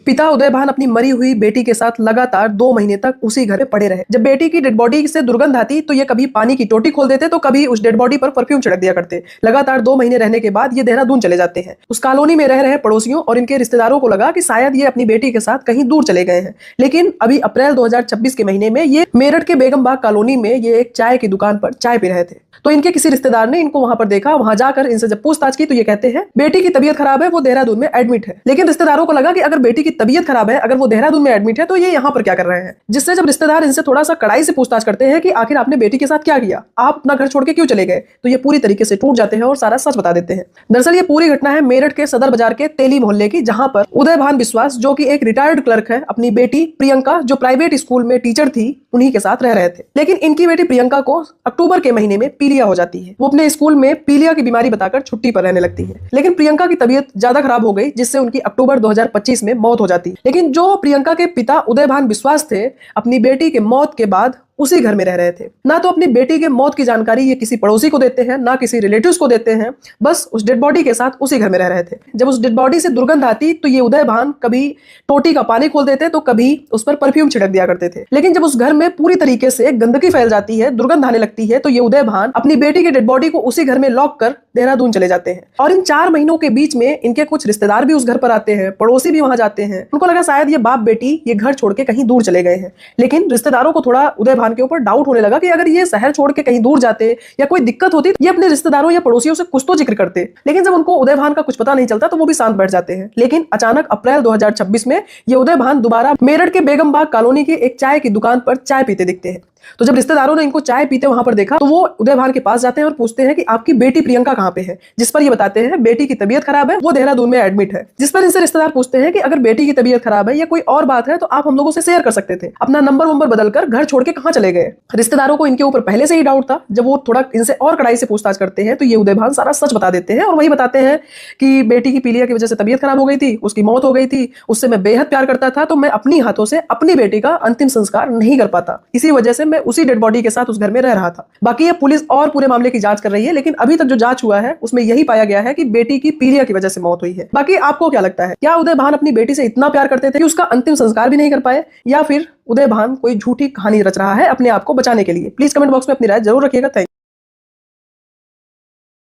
पिता उदय भान अपनी मरी हुई बेटी के साथ लगातार 2 महीने तक उसी घर में पड़े रहे। जब बेटी की डेड बॉडी से दुर्गंध आती तो ये कभी पानी की टोटी खोल देते तो कभी उस डेड बॉडी पर परफ्यूम छिड़क दिया करते। लगातार 2 महीने रहने के बाद ये देहरादून चले जाते हैं। उस कॉलोनी में रह रहे पड़ोसियों और इनके रिश्तेदारों को लगा कि शायद ये अपनी बेटी के साथ कहीं दूर चले गए हैं। लेकिन अभी अप्रैल 2026 के महीने में ये मेरठ के बेगम बाग कॉलोनी में ये एक चाय की दुकान पर चाय पी रहे थे। तो इनके किसी रिश्तेदार ने इनको वहां पर देखा। वहां जाकर इनसे जब पूछताछ की तो ये कहते हैं बेटी की तबीयत खराब है, वो देहरादून में एडमिट है। लेकिन रिश्तेदारों को लगा कि अगर बेटी की तबीयत खराब है, अगर वो देहरादून में एडमिट है, तो ये यहाँ पर क्या कर रहे हैं। जिससे जब रिश्तेदार इनसे थोड़ा सा कड़ाई से पूछताछ करते हैं कि आखिर आपने बेटी के साथ क्या किया, आप अपना घर छोड़ के क्यों चले गए, तो ये पूरी तरीके से टूट जाते हैं और सारा सच बता देते हैं। दरअसल ये पूरी घटना है मेरठ के सदर बाजार के तेली मोहल्ले की, जहां पर उदय भान विश्वास जो कि एक रिटायर्ड क्लर्क है, अपनी बेटी प्रियंका जो प्राइवेट स्कूल में टीचर थी उन्हीं के साथ रह रहे थे। लेकिन इनकी बेटी प्रियंका को अक्टूबर के महीने में पीलिया हो जाती है। वो अपने स्कूल में पीलिया की बीमारी बताकर छुट्टी पर रहने लगती है। लेकिन प्रियंका की तबीयत ज्यादा खराब हो गई, जिससे उनकी अक्टूबर 2025 में मौत हो जाती है। लेकिन जो प्रियंका के पिता उदय भान विश्वास थे, अपनी बेटी के मौत के बाद उसी घर में रह रहे थे। ना तो अपनी बेटी के मौत की जानकारी ये किसी पड़ोसी को देते हैं, ना किसी रिलेटिव्स को देते हैं, बस उस डेड बॉडी के साथ उसी घर में रह रहे थे। जब उस डेड बॉडी से दुर्गंध आती तो ये उदय भान कभी टोटी का पानी खोल देते तो कभी उस पर परफ्यूम छिड़क दिया करते थे। लेकिन जब उस घर में पूरी तरीके से गंदगी फैल जाती है, दुर्गंध आने लगती है, तो ये उदय भान अपनी बेटी के डेड बॉडी को उसी घर में लॉक कर देहरादून चले जाते हैं। और इन 4 महीनों के बीच में इनके कुछ रिश्तेदार भी उस घर पर आते हैं, पड़ोसी भी वहां जाते हैं। उनको लगा शायद ये बाप बेटी ये घर छोड़ के कहीं दूर चले गए हैं। लेकिन रिश्तेदारों को थोड़ा उदय भान के ऊपर डाउट होने लगा कि अगर ये शहर छोड़ के कहीं दूर जाते या कोई दिक्कत होती, ये अपने रिश्तेदारों या पड़ोसियों से कुछ तो जिक्र करते। लेकिन जब उनको उदय भान का कुछ पता नहीं चलता तो वो भी शांत बैठ जाते हैं। लेकिन अचानक अप्रैल 2026 में ये उदय भान दोबारा मेरठ के बेगम बाग कॉलोनी की एक चाय की दुकान पर चाय पीते दिखते हैं। तो जब रिश्तेदारों ने इनको चाय पीते वहां पर देखा तो वो उदय भान के पास जाते हैं और पूछते हैं कि आपकी बेटी प्रियंका कहाँ पे है। जिस पर ये बताते हैं बेटी की तबीयत खराब है, वो देहरादून में एडमिट है। जिस पर इनसे रिश्तेदार पूछते हैं कि अगर बेटी की तबीयत खराब है या कोई और बात है तो आप हम लोगों से शेयर कर सकते थे, अपना नंबर वंबर बदलकर घर छोड़ के कहाँ चले गए। रिश्तेदारों को इनके ऊपर पहले से ही डाउट था। जब वो थोड़ा इनसे और कड़ाई से पूछताछ करते हैं तो ये उदय भान सारा सच बता देते हैं और वही बताते हैं कि बेटी की पीलिया की वजह से तबीयत खराब हो गई थी, उसकी मौत हो गई थी, उससे मैं बेहद प्यार करता था, तो मैं अपनी हाथों से अपनी बेटी का अंतिम संस्कार नहीं कर पाता, इसी वजह से मैं उसी डेड बॉडी के साथ उस घर में रह रहा था। बाकी ये पुलिस और पूरे मामले की जांच कर रही है, लेकिन अभी तक जो जांच हुआ है उसमें यही पाया गया है कि बेटी की पीलिया की वजह से मौत हुई है। बाकी आपको क्या लगता है, क्या उदय भान अपनी बेटी से इतना प्यार करते थे कि उसका अंतिम संस्कार भी नहीं कर पाए, या फिर उदय भान कोई झूठी कहानी रच रहा है अपने आप को बचाने के लिए? प्लीज कमेंट बॉक्स में अपनी राय जरूर रखिएगा। थैंक